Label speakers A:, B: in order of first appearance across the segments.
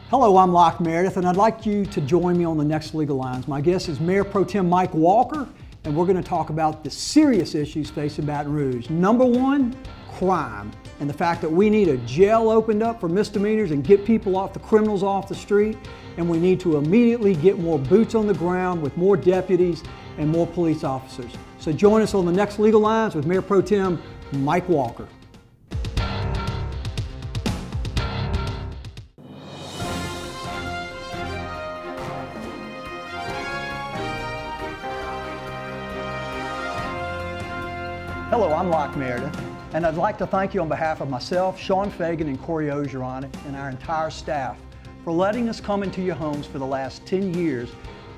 A: Hello, I'm Locke Meredith, and I'd like you to join me on the next Legal Lines. My guest is Mayor Pro Tem Mike Walker, and we're going to talk about the serious issues facing Baton Rouge. Number one, crime, and the fact that we need a jail opened up for misdemeanors and get the criminals off the street, and we need to immediately get more boots on the ground with more deputies and more police officers. So join us on the next Legal Lines with Mayor Pro Tem Mike Walker. Hello, I'm Locke Meredith, and I'd like to thank you on behalf of myself, Sean Fagan, and Corey Ogeron, and our entire staff for letting us come into your homes for the last 10 years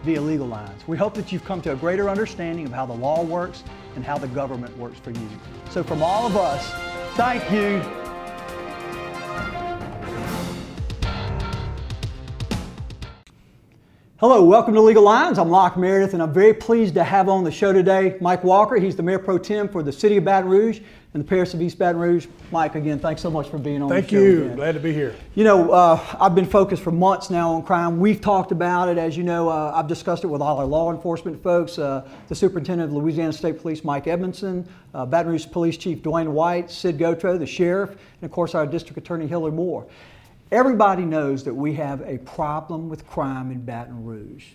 A: via Legal Lines. We hope that you've come to a greater understanding of how the law works and how the government works for you. So from all of us, thank you. Hello, welcome to Legal Lines. I'm Locke Meredith, and I'm very pleased to have on the show today Mike Walker. He's the Mayor Pro Tem for the City of Baton Rouge and the Parish of East Baton Rouge. Mike, again, thanks so much for being on the show.
B: Thank you.
A: Again.
B: Glad to be here.
A: You know, I've been focused for months now on crime. We've talked about it. As you know, I've discussed it with all our law enforcement folks, the Superintendent of Louisiana State Police, Mike Edmondson, Baton Rouge Police Chief Dwayne White, Sid Gotro, the Sheriff, and of course our District Attorney Hillary Moore. Everybody knows that we have a problem with crime in Baton Rouge.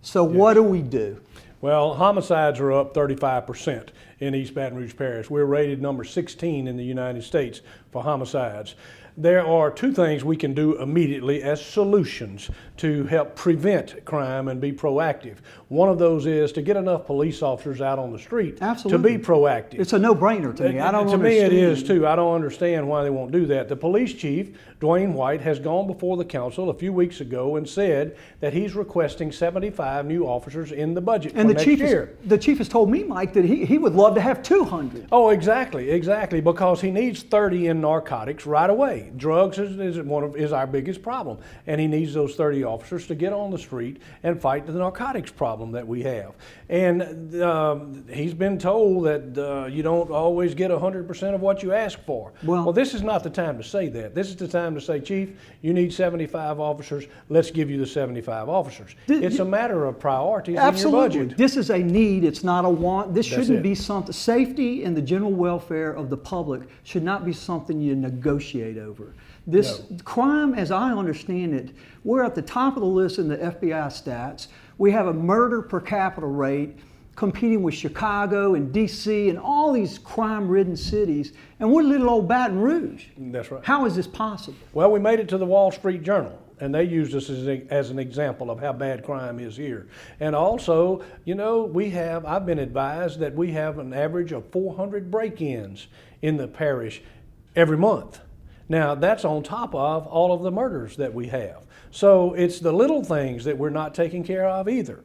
A: So what do we do?
B: Well, homicides are up 35% in East Baton Rouge Parish. We're rated number 16 in the United States for homicides. There are two things we can do immediately as solutions to help prevent crime and be proactive. One of those is to get enough police officers out on the street to be proactive.
A: It's a no-brainer to me. I don't understand.
B: To me it is too. I don't understand why they won't do that. The police chief, Dwayne White, has gone before the council a few weeks ago and said that he's requesting 75 new officers in the budget for next year.
A: The chief has told me, Mike, that he would love to have 200.
B: Oh, exactly, because he needs 30 in narcotics right away. Drugs is our biggest problem, and he needs those 30 officers to get on the street and fight the narcotics problem that we have. And he's been told that you don't always get 100% of what you ask for. Well, this is not the time to say that. This is the time to say, Chief, you need 75 officers. Let's give you the 75 officers. It's a matter of priorities in your budget.
A: This is a need. It's not a want. This shouldn't be something. Safety and the general welfare of the public should not be something you negotiate over. This crime, as I understand it, we're at the top of the list in the FBI stats. We have a murder per capita rate competing with Chicago and DC and all these crime-ridden cities, and we're little old Baton Rouge.
B: That's right.
A: How is this possible?
B: Well, we made it to the Wall Street Journal, and they used us as an example of how bad crime is here. And also, you know, I've been advised that we have an average of 400 break-ins in the parish every month. Now, that's on top of all of the murders that we have. So it's the little things that we're not taking care of either.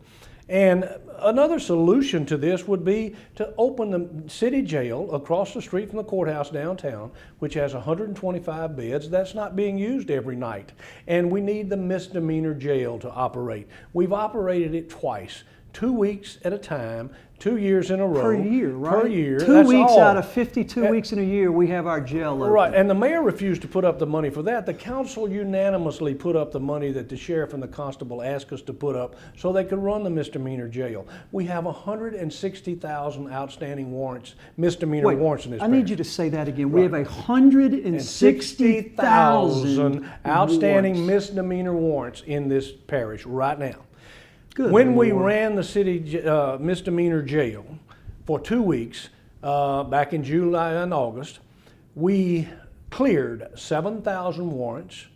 B: And another solution to this would be to open the city jail across the street from the courthouse downtown, which has 125 beds. That's not being used every night. And we need the misdemeanor jail to operate. We've operated it twice, 2 weeks at a time, 2 years in a row.
A: Per year, right?
B: Per year.
A: 2 weeks out of 52 weeks in a year, we have our jail open.
B: Right, and the mayor refused to put up the money for that. The council unanimously put up the money that the sheriff and the constable asked us to put up so they could run the misdemeanor jail. We have 160,000 outstanding warrants, misdemeanor warrants in this parish.
A: I need you to say that again. We have 160,000
B: outstanding misdemeanor warrants in this parish right now.
A: Good
B: when
A: Lord.
B: we ran the city misdemeanor jail for 2 weeks back in July and August, we cleared 7,000 warrants.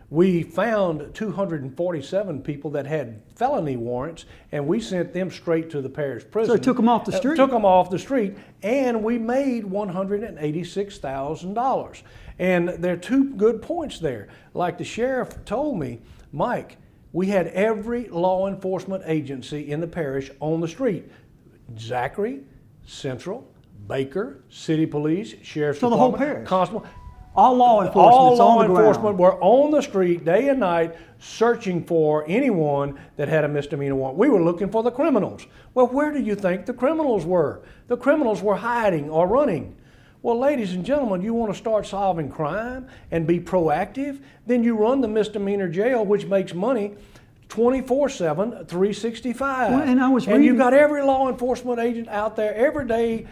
B: We found 247 people that had felony warrants, and we sent them straight to the parish prison.
A: So took them off the street?
B: Took them off the street, and we made $186,000. And there are two good points there. Like the sheriff told me, Mike, we had every law enforcement agency in the parish on the street. Zachary, Central, Baker, City Police, Sheriff's Department,
A: the whole parish.
B: Constable.
A: All law enforcement
B: were on the street day and night searching for anyone that had a misdemeanor warrant. We were looking for the criminals. Well, where do you think the criminals were? The criminals were hiding or running. Well, ladies and gentlemen, you want to start solving crime and be proactive, then you run the misdemeanor jail, which makes money 24/7, 365.
A: Well, and I was
B: and you've
A: reading-
B: got every law enforcement agent out there every day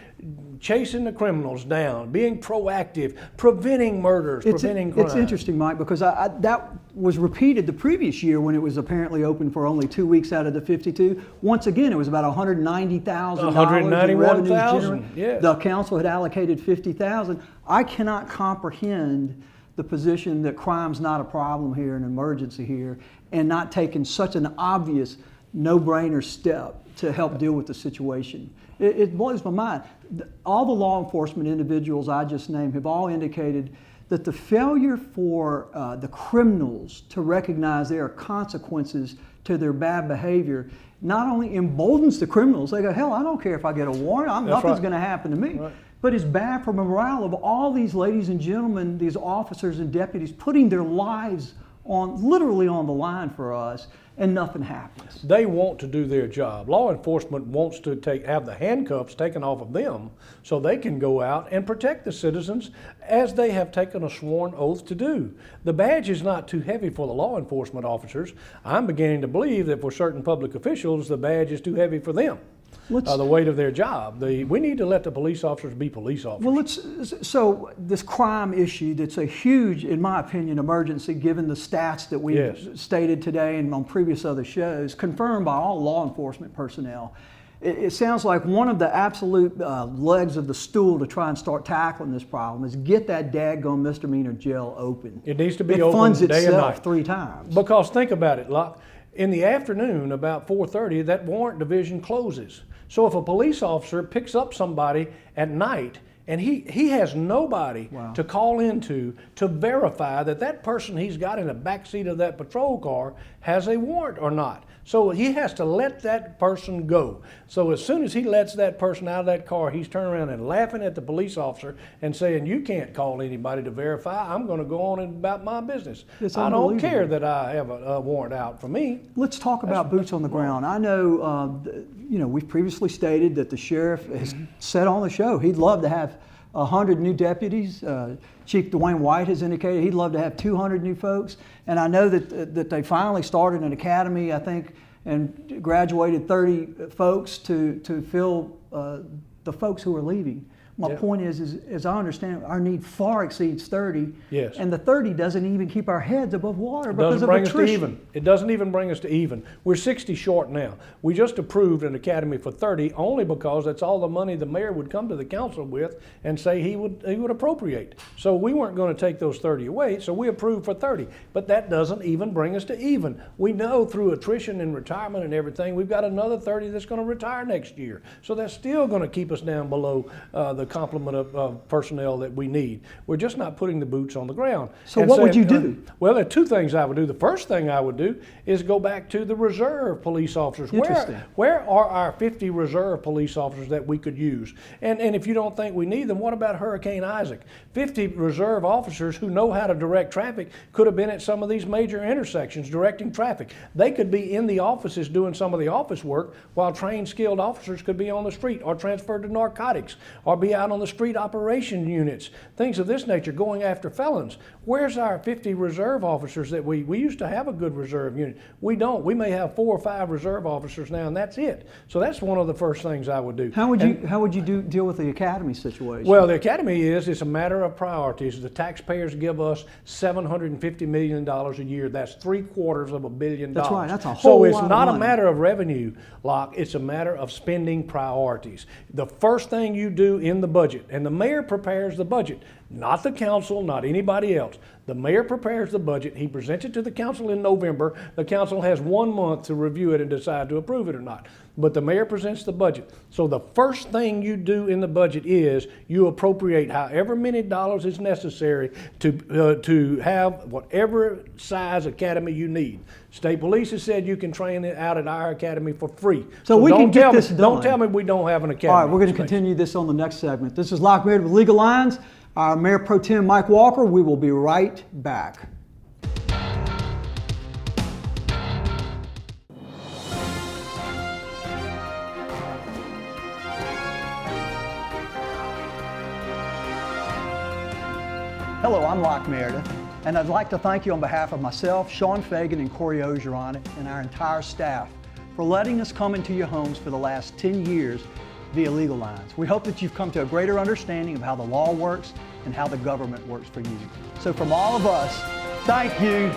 B: chasing the criminals down, being proactive, preventing murders, preventing crime.
A: It's interesting, Mike, because that was repeated the previous year when it was apparently open for only 2 weeks out of the 52. Once again, it was about $190,000 in revenues
B: $191,000,
A: generated.
B: yes.
A: The council had allocated $50,000. I cannot comprehend the position that crime's not a problem here, an emergency here, and not taking such an obvious no-brainer step to help deal with the situation. It blows my mind. All the law enforcement individuals I just named have all indicated that the failure for the criminals to recognize there are consequences to their bad behavior not only emboldens the criminals, they go, hell, I don't care if I get a warrant, nothing's going to happen to me.
B: Right.
A: But it's bad for the morale of all these ladies and gentlemen, these officers and deputies putting their lives literally on the line for us, and nothing happens.
B: They want to do their job. Law enforcement wants to have the handcuffs taken off of them so they can go out and protect the citizens as they have taken a sworn oath to do. The badge is not too heavy for the law enforcement officers. I'm beginning to believe that for certain public officials, the badge is too heavy for them. The weight of their job. We need to let the police officers be police officers.
A: Well, so this crime issue that's a huge, in my opinion, emergency given the stats that we've stated today and on previous other shows, confirmed by all law enforcement personnel. It sounds like one of the absolute legs of the stool to try and start tackling this problem is get that daggone misdemeanor jail open.
B: It needs to be
A: It
B: open
A: funds
B: day and
A: itself
B: night.
A: 3 times.
B: Because think about it, Locke. In the afternoon, about 4:30, that warrant division closes. So if a police officer picks up somebody at night and he has nobody to call into to verify that that person he's got in the back seat of that patrol car has a warrant or not. So he has to let that person go. So as soon as he lets that person out of that car, he's turning around and laughing at the police officer and saying, you can't call anybody to verify. I'm going to go on about my business. I don't care that I have a warrant out for me.
A: Let's talk about boots on the ground. I know, we've previously stated that the sheriff has said on the show he'd love to have 100 new deputies. Chief Dwayne White has indicated he'd love to have 200 new folks. And I know that they finally started an academy, I think, and graduated 30 folks to fill the folks who are leaving. My point is, as I understand, our need far exceeds 30.
B: Yes.
A: And the 30 doesn't even keep our heads above water because of
B: Us to
A: attrition.
B: even. It doesn't even bring us to even. We're 60 short now. We just approved an academy for 30 only because that's all the money the mayor would come to the council with and say he would appropriate. So we weren't going to take those 30 away, so we approved for 30. But that doesn't even bring us to even. We know through attrition and retirement and everything, we've got another 30 that's going to retire next year. So that's still going to keep us down below the complement of personnel that we need. We're just not putting the boots on the ground.
A: So what would you do?
B: Well, there are 2 things I would do. The first thing I would do is go back to the reserve police officers.
A: Interesting.
B: Where are our 50 reserve police officers that we could use? And if you don't think we need them, what about Hurricane Isaac? 50 reserve officers who know how to direct traffic could have been at some of these major intersections directing traffic. They could be in the offices doing some of the office work while trained skilled officers could be on the street or transferred to narcotics or be out on the street operation units, things of this nature, going after felons. Where's our 50 reserve officers that we used to have a good reserve unit? We don't. We may have 4 or 5 reserve officers now, and that's it. So that's one of the first things I would do.
A: How would you deal with the academy situation?
B: Well, the academy it's a matter of priorities. The taxpayers give us $750 million a year. That's $750 million.
A: That's right. That's a whole lot of money.
B: So it's not a matter of revenue, Locke. It's a matter of spending priorities. The first thing you do in the budget, and the mayor prepares the budget, not the council, not anybody else. The mayor prepares the budget. He presents it to the council in November. The council has 1 month to review it and decide to approve it or not. But the mayor presents the budget. So the first thing you do in the budget is you appropriate however many dollars is necessary to have whatever size academy you need. State police has said you can train it out at our academy for free.
A: So we can get this done.
B: Don't tell me we don't have an academy.
A: All right, we're going to continue this on the next segment. This is Locke Meredith with Legal Lines. Our Mayor Pro Tem Mike Walker. We will be right back. Hello, I'm Locke Meredith, and I'd like to thank you on behalf of myself, Sean Fagan, and Corey Ogeron, and our entire staff for letting us come into your homes for the last 10 years via Legal Lines. We hope that you've come to a greater understanding of how the law works and how the government works for you. So from all of us, thank you.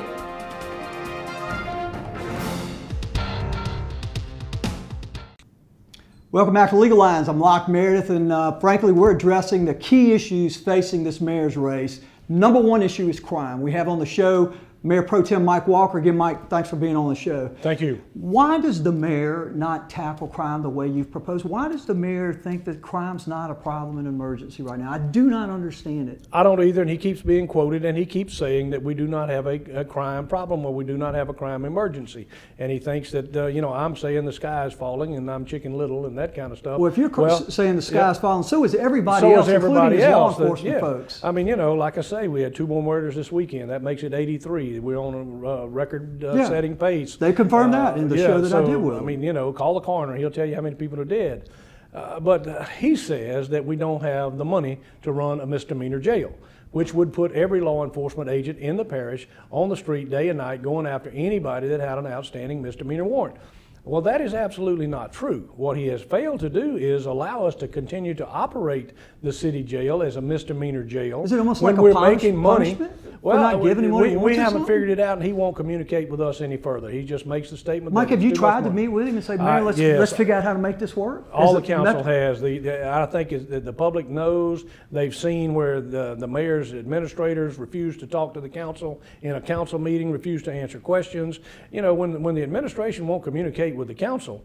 A: Welcome back to Legal Lines. I'm Locke Meredith, and frankly, we're addressing the key issues facing this mayor's race. Number one issue is crime. We have on the show Mayor Pro Tem Mike Walker. Again, Mike, thanks for being on the show.
B: Thank you.
A: Why does the mayor not tackle crime the way you've proposed? Why does the mayor think that crime's not a problem in an emergency right now? I do not understand it.
B: I don't either, and he keeps being quoted, and he keeps saying that we do not have a crime problem, or we do not have a crime emergency. And he thinks that, I'm saying the sky is falling, and I'm Chicken Little, and that kind of stuff.
A: Well, if you're saying the sky is falling, so is everybody
B: so
A: else,
B: is everybody
A: including
B: else.
A: law enforcement folks.
B: I mean, like I say, we had 2 more murders this weekend. That makes it 83. We're on a record-setting pace.
A: They confirmed that in the show that I did with them.
B: I mean, call the coroner. He'll tell you how many people are dead. But he says that we don't have the money to run a misdemeanor jail, which would put every law enforcement agent in the parish on the street day and night going after anybody that had an outstanding misdemeanor warrant. Well, that is absolutely not true. What he has failed to do is allow us to continue to operate the city jail as a misdemeanor jail.
A: Is it almost
B: when
A: like
B: we're
A: a
B: making money?
A: Well, not giving him what he wants
B: we
A: or
B: haven't
A: something?
B: figured it out, and he won't communicate with us any further. He just makes the statement.
A: Mike,
B: that
A: have you
B: it's too much
A: tried to
B: money.
A: meet with him and say, Mayor, let's figure out how to make this work?
B: All the council has. I think the public knows. They've seen where the mayor's administrators refuse to talk to the council in a council meeting, refuse to answer questions. When the administration won't communicate with the council,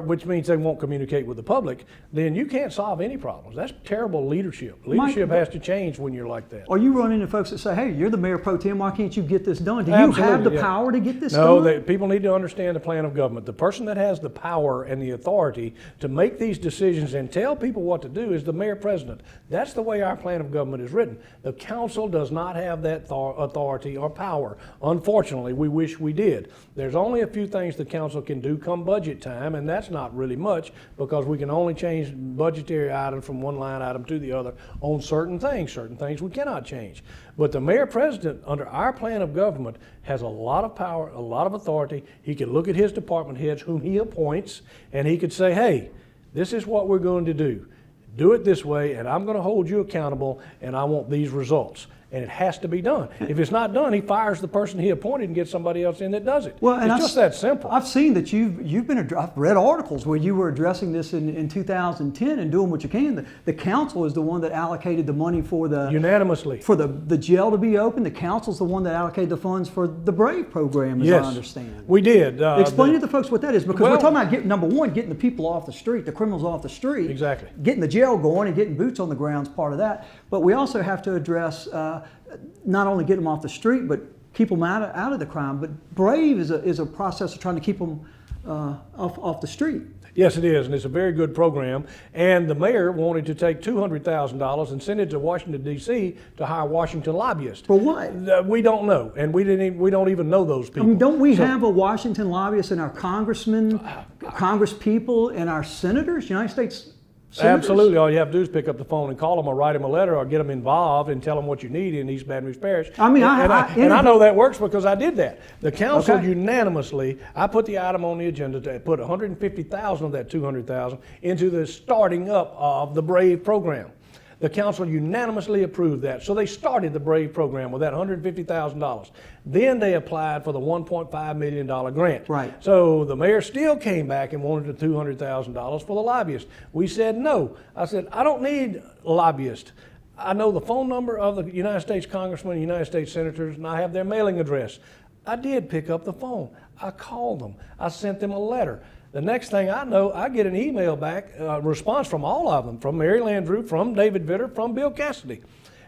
B: which means they won't communicate with the public, then you can't solve any problems. That's terrible leadership. Leadership has to change when you're like that.
A: Are you running into folks that say, hey, you're the mayor pro tem, why can't you get this done? Do you have the power to get this done?
B: No, people need to understand the plan of government. The person that has the power and the authority to make these decisions and tell people what to do is the mayor president. That's the way our plan of government is written. The council does not have that authority or power. Unfortunately, we wish we did. There's only a few things the council can do come budget time, and that's not really much because we can only change budgetary items from one line item to the other on certain things. Certain things we cannot change. But the mayor president, under our plan of government, has a lot of power, a lot of authority. He can look at his department heads, whom he appoints, and he could say, hey, this is what we're going to do. Do it this way, and I'm going to hold you accountable, and I want these results. And it has to be done. If it's not done, he fires the person he appointed and gets somebody else in that does it. Well, it's just that simple.
A: I've seen that I've read articles where you were addressing this in 2010 and doing what you can. The council is the one that allocated the money for
B: unanimously
A: for the jail to be open. The council's the one that allocated the funds for the BRAVE program, as I understand.
B: We did.
A: Explain to the folks what that is, because we're talking about number one, getting the people off the street, the criminals off the street.
B: Exactly.
A: Getting the jail going and getting boots on the ground is part of that. But we also have to address not only get them off the street, but keep them out of the crime. But BRAVE is a process of trying to keep them off the street.
B: Yes, it is, and it's a very good program. And the mayor wanted to take $200,000 and send it to Washington, D.C. to hire Washington lobbyists.
A: For what?
B: We don't know, and we don't even know those people.
A: I mean, don't we have a Washington lobbyist in our congressmen, congresspeople, and our senators, United States senators?
B: Absolutely. All you have to do is pick up the phone and call them or write them a letter or get them involved and tell them what you need in East Baton Rouge Parish.
A: I mean,
B: I know that works because I did that. The council unanimously, I put the item on the agenda to put $150,000 of that $200,000 into the starting up of the BRAVE program. The council unanimously approved that. So they started the BRAVE program with that $150,000. Then they applied for the $1.5 million grant.
A: Right.
B: So the mayor still came back and wanted the $200,000 for the lobbyists. We said no. I said, I don't need lobbyists. I know the phone number of the United States congressmen, United States senators, and I have their mailing address. I did pick up the phone. I called them. I sent them a letter. The next thing I know, I get an email back, response from all of them, from Mary Landrieu, from David Vitter, from Bill Cassidy.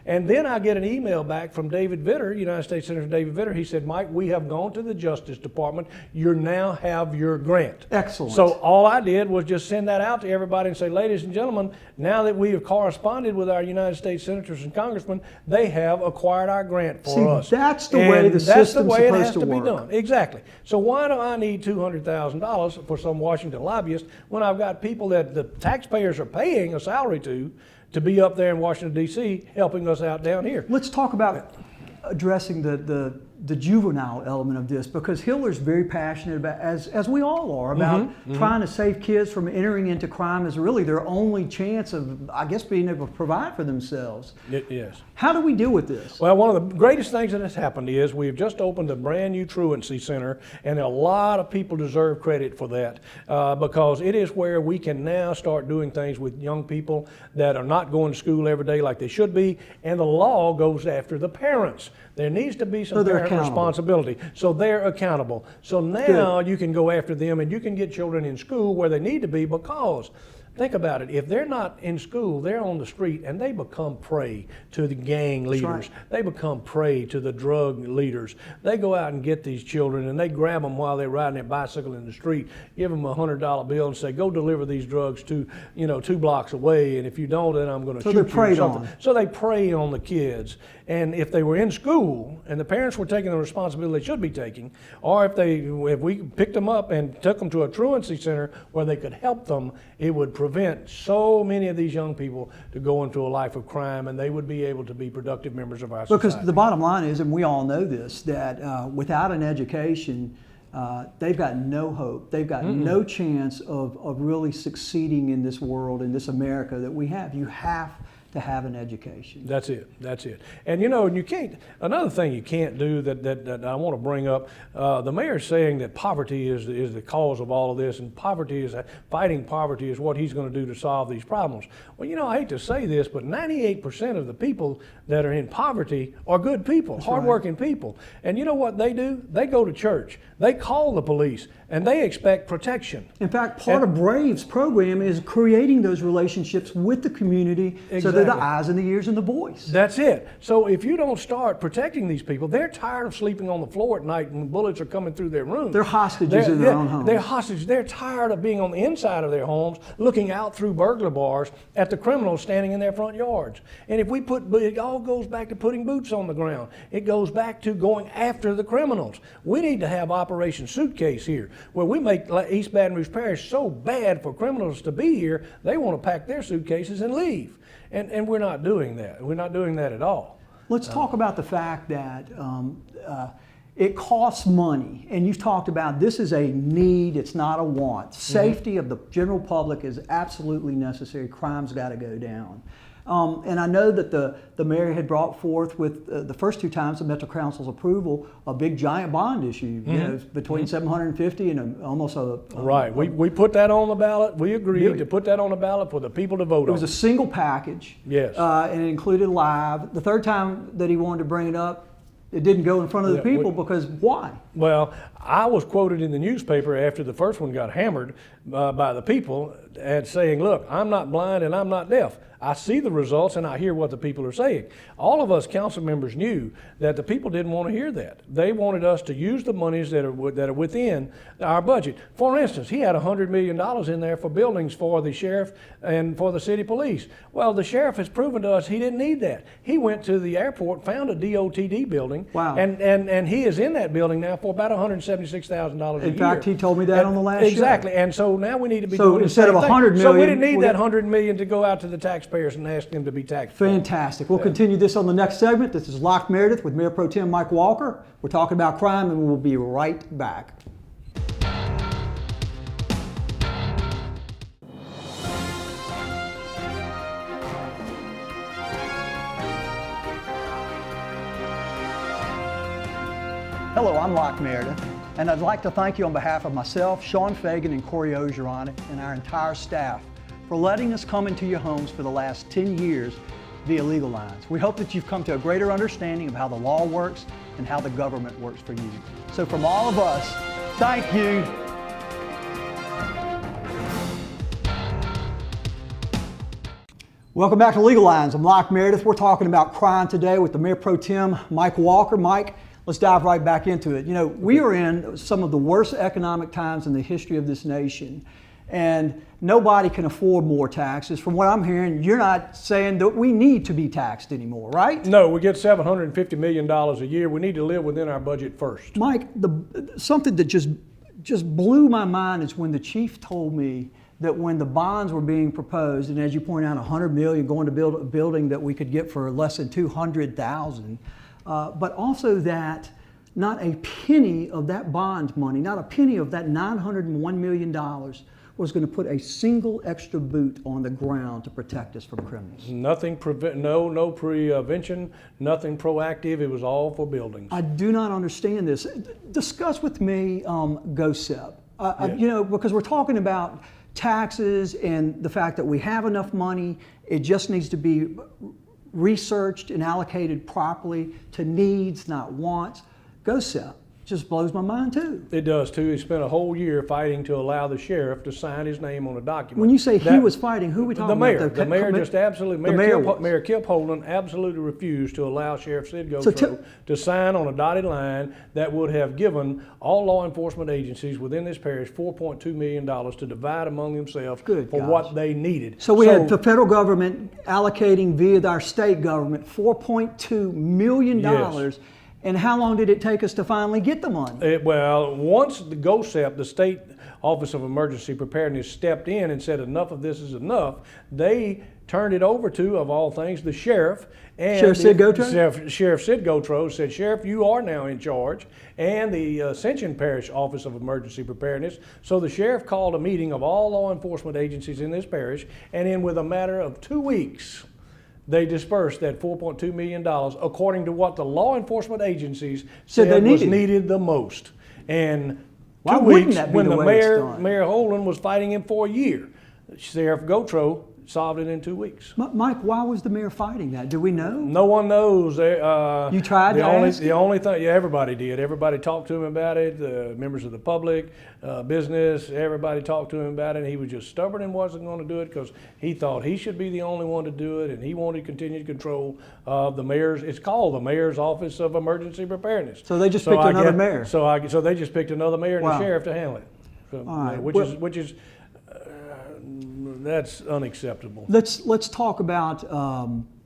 B: And then I get an email back from David Vitter, United States Senator David Vitter. He said, Mike, we have gone to the Justice Department. You now have your grant.
A: Excellent.
B: So all I did was just send that out to everybody and say, ladies and gentlemen, now that we have corresponded with our United States senators and congressmen, they have acquired our grant for us.
A: That's the way the system's supposed to work.
B: Be done. Exactly. So why do I need $200,000 for some Washington lobbyist when I've got people that the taxpayers are paying a salary to to be up there in Washington, D.C. helping us out down here.
A: Let's talk about addressing the juvenile element of this, because Hiller's very passionate about, as we all are, about trying to save kids from entering into crime as really their only chance of, I guess, being able to provide for themselves.
B: Yes.
A: How do we deal with this?
B: Well, one of the greatest things that has happened is we've just opened a brand new truancy center, and a lot of people deserve credit for that because it is where we can now start doing things with young people that are not going to school every day like they should be, and the law goes after the parents. There needs to be some parent responsibility, so they're accountable. So now you can go after them and you can get children in school where they need to be, because think about it, if they're not in school, they're on the street and they become prey to the gang leaders.
A: Right.
B: They become prey to the drug leaders. They go out and get these children and they grab them while they're riding their bicycle in the street, give them a $100 bill and say, go deliver these drugs to, 2 blocks away, and if you don't, then I'm going to shoot you or something. So they prey on the kids. And if they were in school and the parents were taking the responsibility they should be taking, or if we picked them up and took them to a truancy center where they could help them, it would prevent so many of these young people to go into a life of crime, and they would be able to be productive members of our society.
A: Because the bottom line is, and we all know this, that without an education, they've got no hope. They've got no chance of really succeeding in this world, in this America that we have. You have to have an education.
B: That's it. And you can't, another thing you can't do that I want to bring up, the mayor's saying that poverty is the cause of all of this, and fighting poverty is what he's going to do to solve these problems. Well, I hate to say this, but 98% of the people that are in poverty are good people, hardworking people. And you know what they do? They go to church, they call the police, and they expect protection.
A: In fact, part of Brave's program is creating those relationships with the community, so they're the eyes and the ears and the voice.
B: That's it. So if you don't start protecting these people, they're tired of sleeping on the floor at night when bullets are coming through their rooms.
A: They're hostages in their own homes.
B: They're hostages. They're tired of being on the inside of their homes, looking out through burglar bars at the criminals standing in their front yards. And if it all goes back to putting boots on the ground. It goes back to going after the criminals. We need to have Operation Suitcase here, where we make East Baton Rouge Parish so bad for criminals to be here, they want to pack their suitcases and leave. And we're not doing that. We're not doing that at all.
A: Let's talk about the fact that it costs money, and you've talked about this is a need, it's not a want. Safety of the general public is absolutely necessary. Crime's got to go down. And I know that the mayor had brought forth with the first 2 times of Metro Council's approval a big giant bond issue, between 750 and almost a
B: right. We put that on the ballot. We agreed to put that on the ballot for the people to vote on.
A: It was a single package.
B: Yes.
A: And it included live. The third time that he wanted to bring it up, it didn't go in front of the people because why?
B: Well, I was quoted in the newspaper after the first one got hammered by the people and saying, look, I'm not blind and I'm not deaf. I see the results and I hear what the people are saying. All of us council members knew that the people didn't want to hear that. They wanted us to use the monies that are within our budget. For instance, he had $100 million in there for buildings for the sheriff and for the city police. Well, the sheriff has proven to us he didn't need that. He went to the airport, found a DOTD building, and he is in that building now for about $176,000 a year.
A: In fact, he told me that on the last show.
B: Exactly, and so now we need to be doing the same thing. So instead of $100 million, so we didn't need that $100 million to go out to the taxpayers and ask them to be taxed.
A: Fantastic. We'll continue this on the next segment. This is Locke Meredith with Mayor Pro Tem Mike Walker. We're talking about crime, and we'll be right back. Hello, I'm Locke Meredith, and I'd like to thank you on behalf of myself, Sean Fagan, and Corey Ogeron, and our entire staff for letting us come into your homes for the last 10 years via Legal Lines. We hope that you've come to a greater understanding of how the law works and how the government works for you. So from all of us, thank you. Welcome back to Legal Lines. I'm Locke Meredith. We're talking about crime today with the Mayor Pro Tem, Mike Walker. Mike, let's dive right back into it. We are in some of the worst economic times in the history of this nation, and nobody can afford more taxes. From what I'm hearing, you're not saying that we need to be taxed anymore, right?
B: No, we get $750 million a year. We need to live within our budget first.
A: Mike, something that just blew my mind is when the chief told me that when the bonds were being proposed, and as you point out, $100 million going to build a building that we could get for less than $200,000, but also that not a penny of that bond money, not a penny of that $901 million was going to put a single extra boot on the ground to protect us from criminals.
B: Nothing no prevention, nothing proactive. It was all for buildings.
A: I do not understand this. Discuss with me GOSEP.
B: Yes.
A: You know, because we're talking about taxes and the fact that we have enough money. It just needs to be researched and allocated properly to needs, not wants. GOSEP just blows my mind too.
B: It does too. He spent a whole year fighting to allow the sheriff to sign his name on a document.
A: When you say he was fighting, who are we talking about?
B: The mayor just absolutely, Mayor Kip Holden absolutely refused to allow Sheriff Sid Gotro to sign on a dotted line that would have given all law enforcement agencies within this parish $4.2 million to divide among themselves what they needed.
A: So we had the federal government allocating via our state government $4.2 million.
B: Yes.
A: And how long did it take us to finally get the money?
B: Well, once the GOSEP, the State Office of Emergency Preparedness, stepped in and said enough of this is enough, they turned it over to, of all things, the sheriff. And
A: Sheriff Sid Gotro?
B: Sheriff Sid Gotro said, Sheriff, you are now in charge, and the Ascension Parish Office of Emergency Preparedness. So the sheriff called a meeting of all law enforcement agencies in this parish, and in with a matter of 2 weeks, they dispersed that $4.2 million according to what the law enforcement agencies said was needed the most. And 2 weeks, when the Mayor Holden was fighting him for a year, Sheriff Gotro solved it in 2 weeks.
A: Mike, why was the mayor fighting that? Do we know?
B: No one knows.
A: You tried to ask?
B: The only thing, yeah, everybody did. Everybody talked to him about it. Members of the public, business, everybody talked to him about it. And he was just stubborn and wasn't going to do it because he thought he should be the only one to do it, and he wanted continued control of the mayor's. It's called the Mayor's Office of Emergency Preparedness.
A: So they just picked another mayor.
B: So they just picked another mayor and a sheriff to handle it. So, which is that's unacceptable.
A: Let's talk about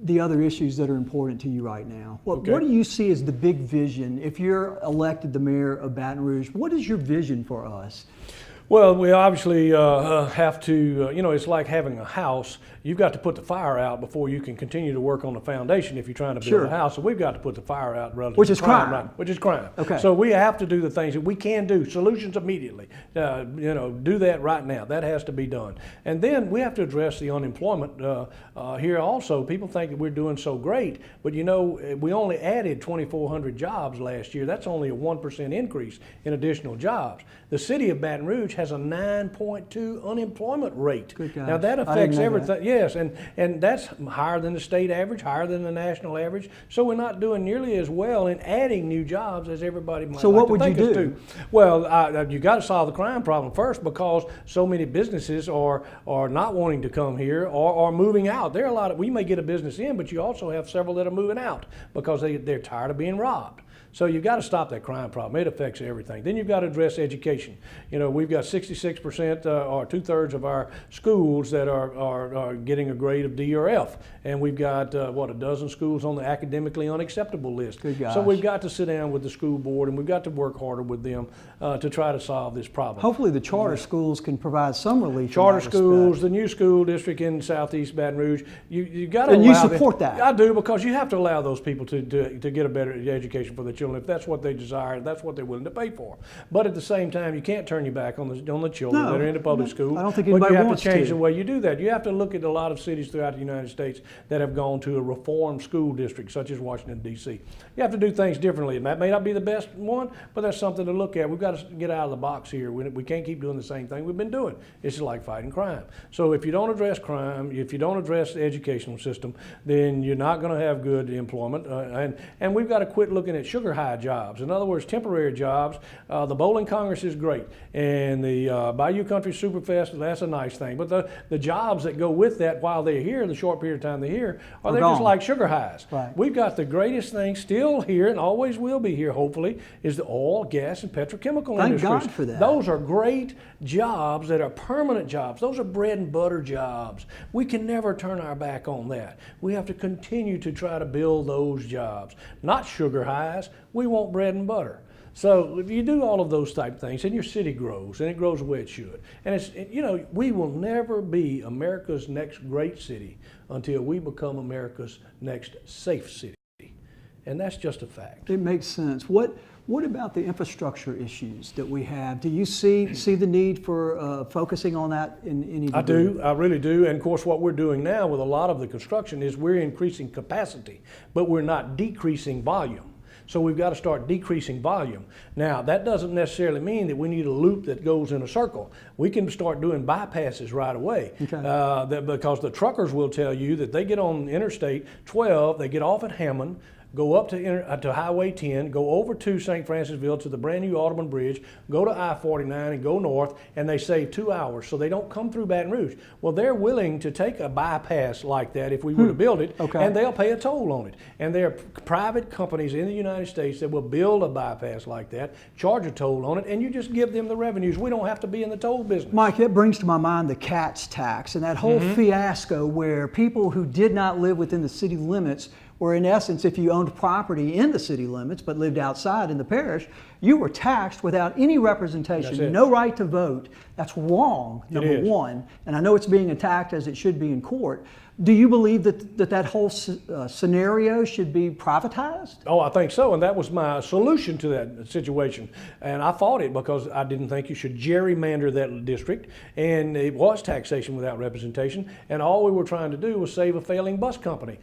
A: the other issues that are important to you right now. What do you see as the big vision? If you're elected the mayor of Baton Rouge, what is your vision for us?
B: Well, we obviously have to, it's like having a house. You've got to put the fire out before you can continue to work on the foundation if you're trying to build a house. So we've got to put the fire out relative
A: Which is
B: to crime.
A: crime.
B: Which is crime.
A: Okay.
B: So we have to do the things that we can do, solutions immediately. Do that right now. That has to be done. And then we have to address the unemployment here also. People think that we're doing so great, but we only added 2,400 jobs last year. That's only a 1% increase in additional jobs. The city of Baton Rouge has a 9.2 unemployment rate.
A: Good gosh.
B: Now that affects everything. Yes, and that's higher than the state average, higher than the national average. So we're not doing nearly as well in adding new jobs as everybody might.
A: So what would you do?
B: Well, you got to solve the crime problem first, because so many businesses are not wanting to come here or are moving out. There are a lot of, we may get a business in, but you also have several that are moving out because they're tired of being robbed. So you've got to stop that crime problem. It affects everything. Then you've got to address education. We've got 66% or 2/3 of our schools that are getting a grade of D or F. And we've got, a dozen schools on the academically unacceptable list.
A: Good gosh.
B: So we've got to sit down with the school board, and we've got to work harder with them to try to solve this problem.
A: Hopefully the charter schools can provide some relief.
B: Charter schools, the new school district in southeast Baton Rouge, you got to
A: allow. And you support that?
B: I do, because you have to allow those people to get a better education for their children if that's what they desire, that's what they're willing to pay for. But at the same time, you can't turn your back on the children that are in the public school.
A: I don't think anybody
B: wants to.
A: wants
B: But you have to change the way you do that. You have to look at a lot of cities throughout the United States that have gone to a reformed school district, such as Washington, D.C. You have to do things differently, and that may not be the best one, but that's something to look at. We've got to get out of the box here. We can't keep doing the same thing we've been doing. It's just like fighting crime. So if you don't address crime, if you don't address the educational system, then you're not going to have good employment. And we've got to quit looking at sugar high jobs. In other words, temporary jobs. The Bowling Congress is great, and the Bayou Country Superfest, that's a nice thing. But the jobs that go with that while they're here, the short period of time they're here, they're just like sugar highs.
A: Right.
B: We've got the greatest thing still here, and always will be here, hopefully, is the oil, gas, and petrochemical industries.
A: Thank God for that.
B: Those are great jobs that are permanent jobs. Those are bread and butter jobs. We can never turn our back on that. We have to continue to try to build those jobs. Not sugar highs. We want bread and butter. So if you do all of those type things, and your city grows, and it grows the way it should. And it's, you know, we will never be America's next great city until we become America's next safe city. And that's just a fact.
A: It makes sense. What about the infrastructure issues that we have? Do you see the need for focusing on that in any degree?
B: I do, I really do. And of course what we're doing now with a lot of the construction is we're increasing capacity, but we're not decreasing volume. So we've got to start decreasing volume. Now, that doesn't necessarily mean that we need a loop that goes in a circle. We can start doing bypasses right away.
A: Okay.
B: Because the truckers will tell you that they get on Interstate 12, they get off at Hammond, go up to Highway 10, go over to St. Francisville to the brand new Audubon Bridge, go to I-49 and go north, and they save 2 hours, so they don't come through Baton Rouge. Well, they're willing to take a bypass like that if we were to build it,
A: Okay.
B: and they'll pay a toll on it. And there are private companies in the United States that will build a bypass like that, charge a toll on it, and you just give them the revenues. We don't have to be in the toll business.
A: Mike, it brings to my mind the CATS tax and that whole fiasco where people who did not live within the city limits, or in essence, if you owned property in the city limits but lived outside in the parish, you were taxed without any representation, no right to vote. That's wrong, number one. And I know it's being attacked as it should be in court. Do you believe that whole scenario should be privatized?
B: Oh, I think so, and that was my solution to that situation. And I fought it because I didn't think you should gerrymander that district, and it was taxation without representation, and all we were trying to do was save a failing bus company.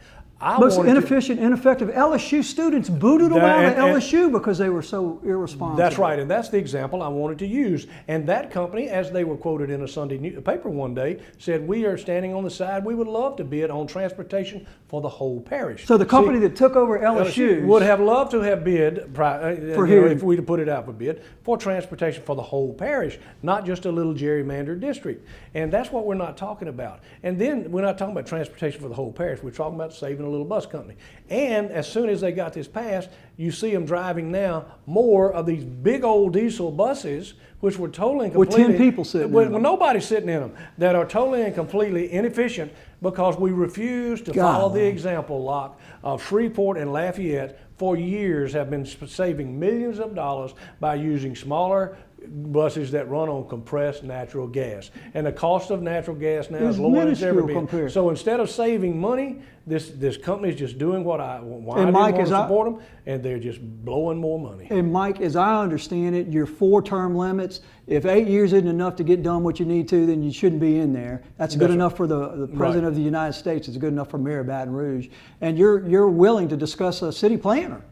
A: Most inefficient, ineffective LSU students booted them out of LSU because they were so irresponsible.
B: That's right, and that's the example I wanted to use. And that company, as they were quoted in a Sunday paper one day, said, "We are standing on the side. We would love to bid on transportation for the whole parish."
A: So the company that took over LSU
B: would have loved to have bid,
A: for here,
B: if we'd have put it out for bid, for transportation for the whole parish, not just a little gerrymandered district. And that's what we're not talking about. And then we're not talking about transportation for the whole parish. We're talking about saving a little bus company. And as soon as they got this passed, you see them driving now more of these big old diesel buses, which were totally and completely...
A: With 10 people sitting in them.
B: Well, nobody's sitting in them, that are totally and completely inefficient because we refuse to follow the example, Locke, of Shreveport and Lafayette for years have been saving millions of dollars by using smaller buses that run on compressed natural gas. And the cost of natural gas now is lower than it's ever been. So instead of saving money, this company is just doing why I didn't want to support them, and they're just blowing more money.
A: And Mike, as I understand it, your 4-term limits, if 8 years isn't enough to get done what you need to, then you shouldn't be in there. That's good enough for the President of the United States. It's good enough for Mayor of Baton Rouge. And you're willing to discuss a city planner.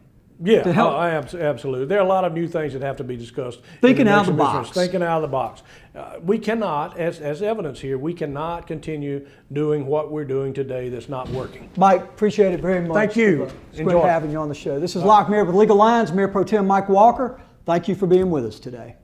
B: Yeah, absolutely. There are a lot of new things that have to be discussed.
A: Thinking out of the box.
B: Thinking out of the box. We cannot, as evidence here, we cannot continue doing what we're doing today that's not working.
A: Mike, appreciate it very much.
B: Thank you.
A: It's great having you on the show. This is Locke Meredith with Legal Lines, Mayor Pro Tem Mike Walker. Thank you for being with us today.